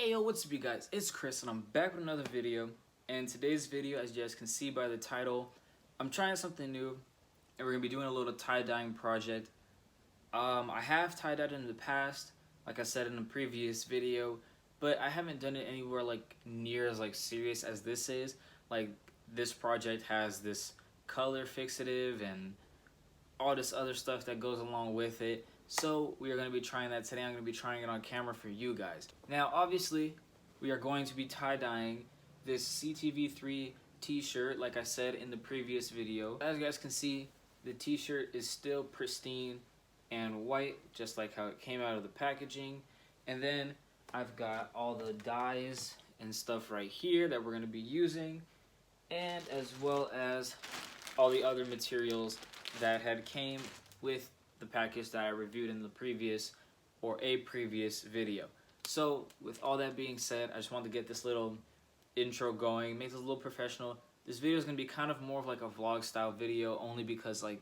Hey yo, what's up you guys? It's Chris and I'm back with another video. And today's video, as you guys can see by the title, I'm trying something new and we're going to be doing a little tie-dyeing project. I have tie-dyed in the past, like I said in the previous video, but I haven't done it anywhere like near as serious as this is. Like this project has this color fixative and all this other stuff that goes along with it. So we are going to be trying that today. I'm going to be trying it on camera for you guys. Now obviously we are going to be tie-dyeing this CTV3 t-shirt like I said in the previous video. As you guys can see, the t-shirt is still pristine and white just like how it came out of the packaging. And then I've got all the dyes and stuff right here that we're going to be using, and as well as all the other materials that had came with the package that I reviewed in the previous video. So with all that being said, I just wanted to get this little intro going, make this a little professional. This video is going to be kind of more of like a vlog style video, only because like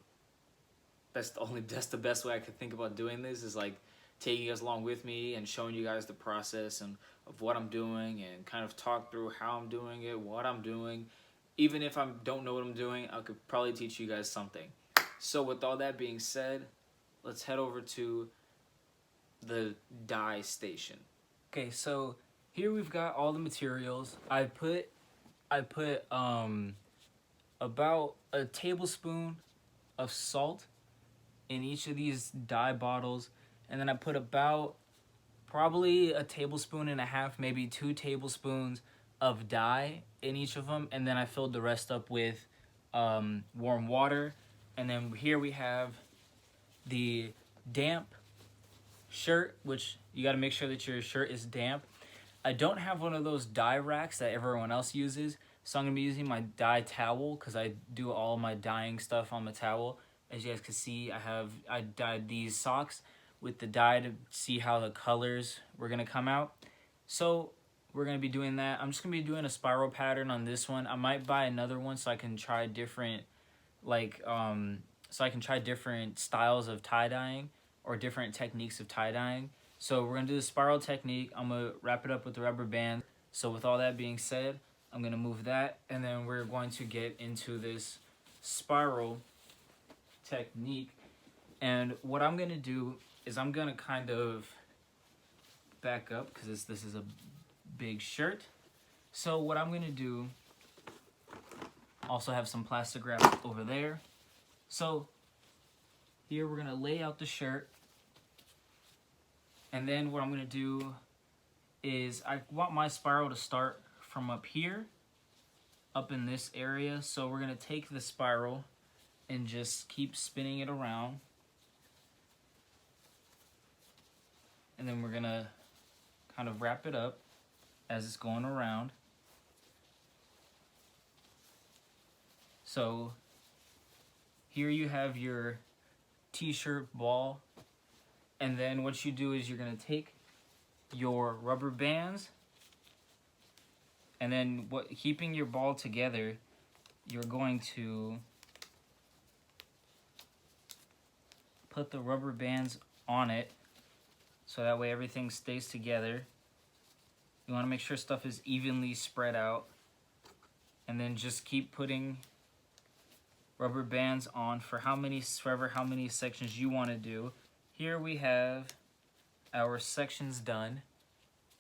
that's the best way I could think about doing this, is like taking you guys along with me and showing you guys the process and of what I'm doing, and kind of talk through how I'm doing it, what I'm doing. Even if I don't know what I'm doing, I could probably teach you guys something. So with all that being said, let's head over to the dye station. Okay, so here we've got all the materials. I put about a tablespoon of salt in each of these dye bottles, and then I put about probably a tablespoon and a half, maybe 2 tablespoons of dye in each of them, and then I filled the rest up with warm water. And then here we have the damp shirt, which you got to make sure that your shirt is damp. I don't have one of those dye racks that everyone else uses, so I'm going to be using my dye towel because I do all my dyeing stuff on the towel. As you guys can see, I dyed these socks with the dye to see how the colors were going to come out. So we're going to be doing that. I'm just going to be doing a spiral pattern on this one. I might buy another one so I can try different different styles of tie-dyeing or different techniques of tie-dyeing. So we're going to do the spiral technique. I'm going to wrap it up with the rubber band. So with all that being said, I'm going to move that, and then we're going to get into this spiral technique. And what I'm going to do is I'm going to kind of back up because this is a big shirt. So what I'm going to do, also have some plastic wrap over there. So here we're going to lay out the shirt, and then what I'm going to do is I want my spiral to start from up here, up in this area. So we're going to take the spiral and just keep spinning it around, and then we're going to kind of wrap it up as it's going around. So here you have your t-shirt ball, and then what you do is you're going to take your rubber bands, and then keeping your ball together, you're going to put the rubber bands on it so that way everything stays together. You want to make sure stuff is evenly spread out, and then just keep putting rubber bands on for how many sections you want to do. Here we have our sections done.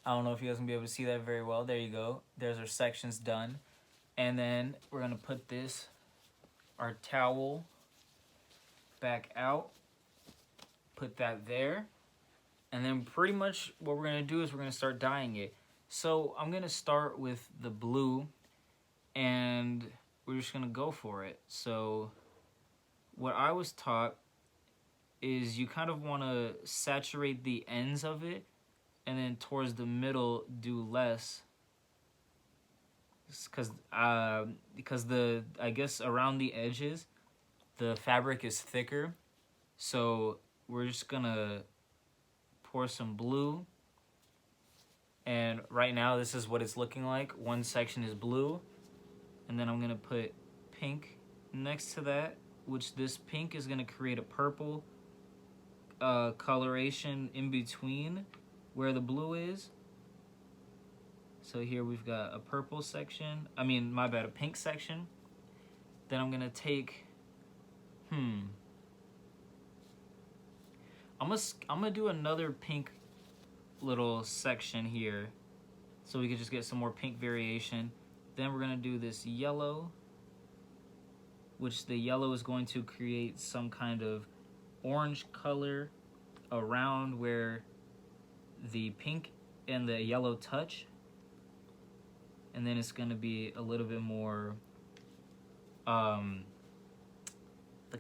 I don't know if you guys can be able to see that very well. There you go. There's our sections done. And then we're going to put our towel back out. Put that there. And then pretty much what we're going to do is we're going to start dyeing it. So I'm going to start with the blue, and we're just going to go for it. So what I was taught is you kind of want to saturate the ends of it, and then towards the middle do less, because I guess around the edges the fabric is thicker. So we're just gonna pour some blue, and right now this is what it's looking like. One section is blue, and then I'm gonna put pink next to that, which this pink is gonna create a purple coloration in between where the blue is. So here we've got a purple section. I mean, my bad, a pink section. Then I'm gonna take, I'm gonna do another pink little section here, so we could just get some more pink variation. Then we're gonna do this yellow, which the yellow is going to create some kind of orange color around where the pink and the yellow touch. And then it's gonna be a little bit more, the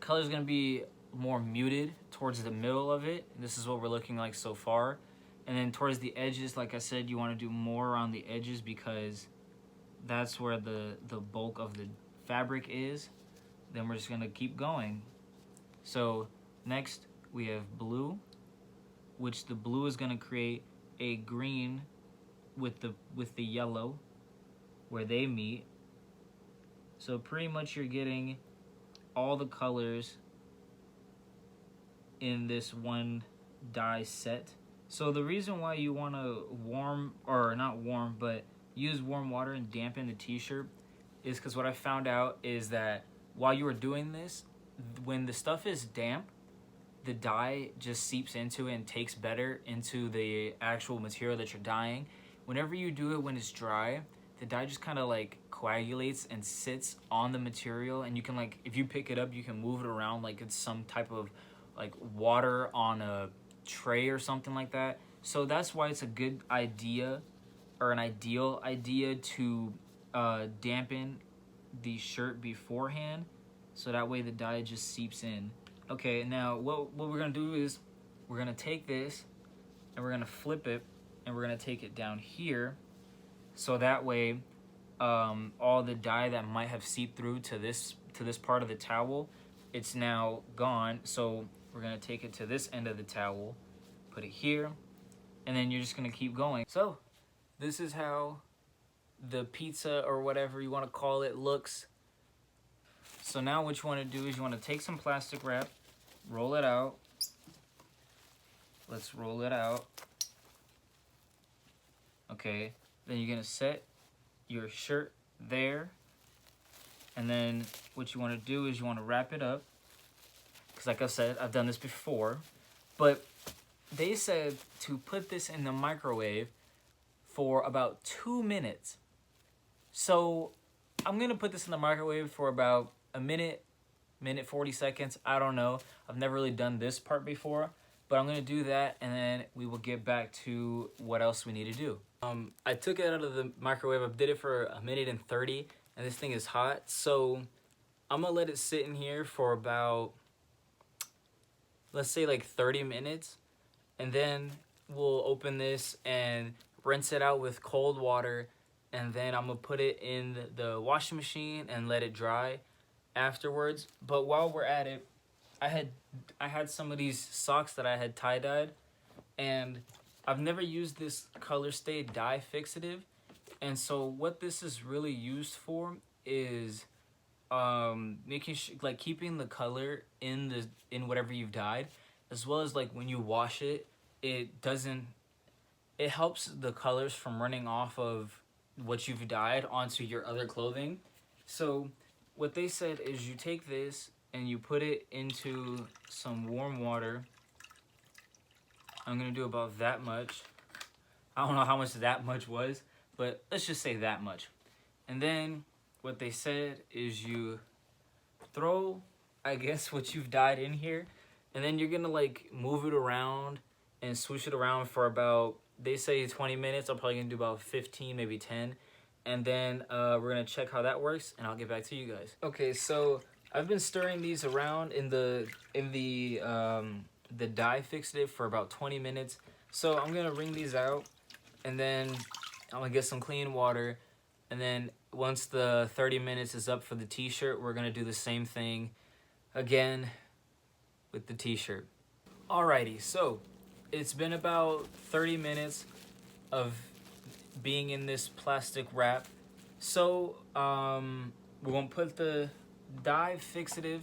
color's gonna be more muted towards the middle of it. This is what we're looking like so far. And then towards the edges, like I said, you wanna do more around the edges because that's where the bulk of the fabric is. Then we're just gonna keep going. So next we have blue, which the blue is gonna create a green with the yellow where they meet. So pretty much you're getting all the colors in this one dye set. So the reason why you want to use warm water and dampen the t-shirt is because what I found out is that while you are doing this, when the stuff is damp, the dye just seeps into it and takes better into the actual material that you're dyeing. Whenever you do it when it's dry, the dye just kind of like coagulates and sits on the material, and you can, like, if you pick it up, you can move it around like it's some type of like water on a tray or something like that. So that's why it's a good idea, or an ideal idea, to dampen the shirt beforehand, so that way the dye just seeps in. Okay, now what we're gonna do is we're gonna take this and we're gonna flip it and we're gonna take it down here, so that way all the dye that might have seeped through to this part of the towel, it's now gone. So we're gonna take it to this end of the towel, put it here, and then you're just gonna keep going. So this is how the pizza, or whatever you want to call it, looks. So now what you want to do is you want to take some plastic wrap, roll it out. Let's roll it out. Okay, then you're gonna set your shirt there, and then what you want to do is you want to wrap it up, because like I said, I've done this before, but they said to put this in the microwave for about 2 minutes. So I'm gonna put this in the microwave for about a minute 40 seconds. I don't know, I've never really done this part before, but I'm gonna do that, and then we will get back to what else we need to do. I took it out of the microwave. I did it for a minute and 30, and this thing is hot, so I'm gonna let it sit in here for about, let's say, like 30 minutes, and then we'll open this and rinse it out with cold water, and then I'm gonna put it in the washing machine and let it dry afterwards. But while we're at it, I had some of these socks that I had tie-dyed, and I've never used this Color Stay dye fixative, and so what this is really used for is like keeping the color in whatever you've dyed, as well as like when you wash it, it helps the colors from running off of what you've dyed onto your other clothing. So what they said is you take this and you put it into some warm water. I'm gonna do about that much. I don't know how much that much was, but let's just say that much. And then what they said is you throw, I guess, what you've dyed in here, and then you're gonna like move it around and swoosh it around for about, they say 20 minutes. I'm probably gonna do about 15, maybe 10. And then we're gonna check how that works, and I'll get back to you guys. Okay, so I've been stirring these around in the dye fixative for about 20 minutes. So I'm gonna wring these out, and then I'm gonna get some clean water, and then once the 30 minutes is up for the t-shirt, we're gonna do the same thing again with the t-shirt. Alrighty, so it's been about 30 minutes of being in this plastic wrap. So we're gonna put the dye fixative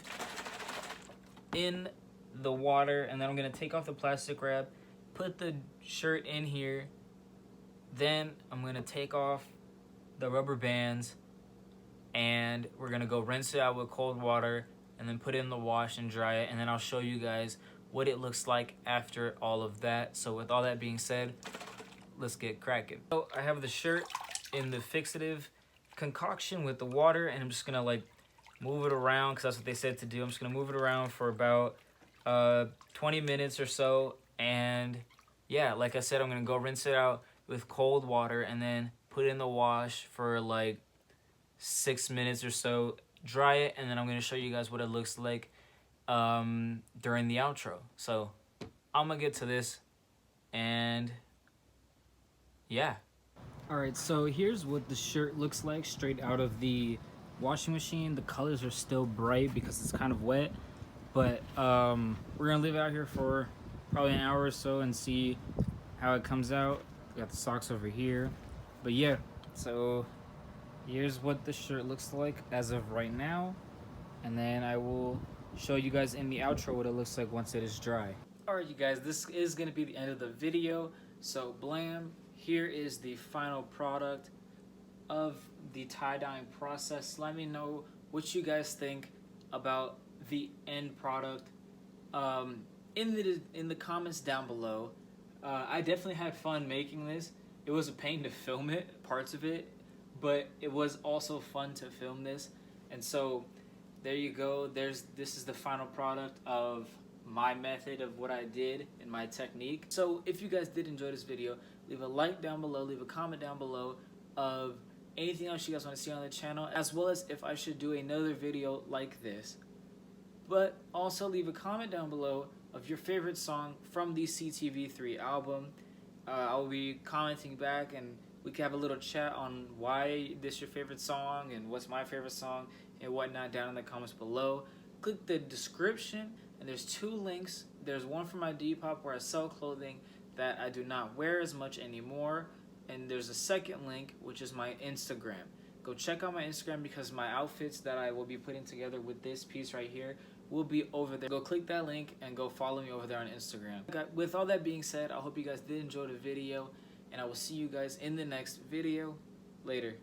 in the water, and then I'm gonna take off the plastic wrap, put the shirt in here, Then I'm going to take off the rubber bands and we're going to go rinse it out with cold water and then put it in the wash and dry it, and then I'll show you guys what it looks like after all of that. So with all that being said, let's get cracking. So I have the shirt in the fixative concoction with the water, and I'm just gonna like move it around because that's what they said to do. I'm just gonna move it around for about 20 minutes or so, and yeah, like I said, I'm gonna go rinse it out with cold water and then put it in the wash for like 6 minutes or so, dry it, and then I'm gonna show you guys what it looks like during the outro. So I'm gonna get to this, and yeah. Alright, so here's what the shirt looks like straight out of the washing machine. The colors are still bright because it's kind of wet, but we're gonna leave it out here for probably an hour or so and see how it comes out. We got the socks over here, but yeah, so here's what the shirt looks like as of right now, and then I will show you guys in the outro what it looks like once it is dry. Alright, you guys, this is going to be the end of the video, so blam, here is the final product of the tie-dyeing process. Let me know what you guys think about the end product in the comments down below. I definitely had fun making this. It was a pain to film it, parts of it, but it was also fun to film this. And so there you go. This is the final product of my method of what I did and my technique. So if you guys did enjoy this video, leave a like down below, leave a comment down below of anything else you guys want to see on the channel, as well as if I should do another video like this. But also leave a comment down below of your favorite song from the CTV3 album. I'll be commenting back, and we can have a little chat on why this is your favorite song and what's my favorite song and whatnot down in the comments below. Click the description, and there's 2 links. There's one for my Depop where I sell clothing that I do not wear as much anymore, and there's a second link which is my Instagram. Go check out my Instagram because my outfits that I will be putting together with this piece right here will be over there. Go click that link and go follow me over there on Instagram. With all that being said, I hope you guys did enjoy the video, and I will see you guys in the next video. Later.